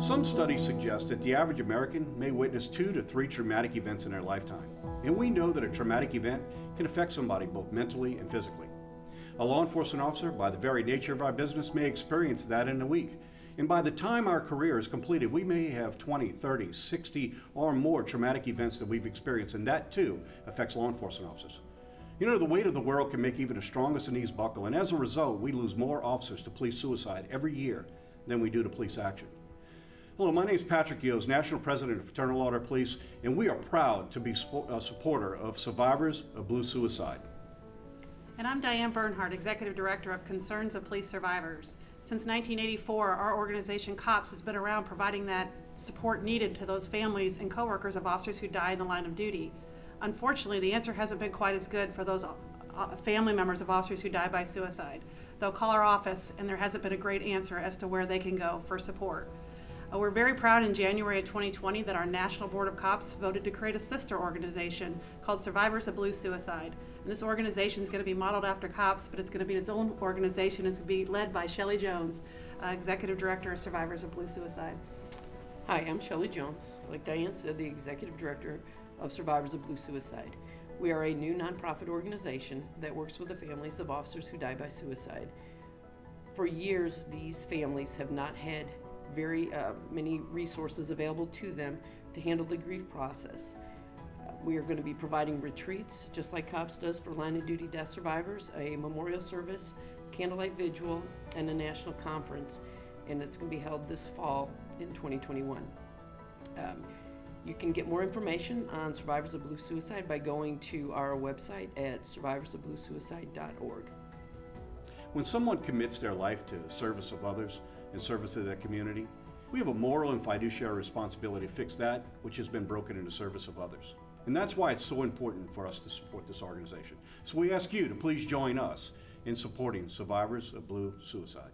Some studies suggest that the average American may witness 2 to 3 traumatic events in their lifetime. And we know that a traumatic event can affect somebody both mentally and physically. A law enforcement officer, by the very nature of our business, may experience that in a week. And by the time our career is completed, we may have 20, 30, 60 or more traumatic events that we've experienced, and that too affects law enforcement officers. You know, the weight of the world can make even the strongest of knees buckle, and as a result, we lose more officers to police suicide every year than we do to police action. Hello, my name is Patrick Yoes, National President of Fraternal Order Police, and we are proud to be a supporter of survivors of blue suicide. And I'm Diane Bernhardt, Executive Director of Concerns of Police Survivors. Since 1984, our organization, COPS, has been around providing that support needed to those families and coworkers of officers who die in the line of duty. Unfortunately, the answer hasn't been quite as good for those family members of officers who die by suicide. They'll call our office, and there hasn't been a great answer as to where they can go for support. We're very proud in January of 2020 that our National Board of Cops voted to create a sister organization called Survivors of Blue Suicide. And this organization is going to be modeled after COPS, but it's going to be its own organization. It's going to be led by Shelley Jones, Executive Director of Survivors of Blue Suicide. Hi, I'm Shelley Jones. Like Diane said, the Executive Director of Survivors of Blue Suicide. We are a new nonprofit organization that works with the families of officers who die by suicide. For years, these families have not had very many resources available to them to handle the grief process. We are going to be providing retreats, just like COPS does for line of duty death survivors, a memorial service, candlelight vigil, and a national conference, and it's going to be held this fall in 2021. You can get more information on Survivors of Blue Suicide by going to our website at survivorsofbluesuicide.org. When someone commits their life to service of others and service of their community, we have a moral and fiduciary responsibility to fix that which has been broken in the service of others. And that's why it's so important for us to support this organization. So we ask you to please join us in supporting Survivors of Blue Suicide.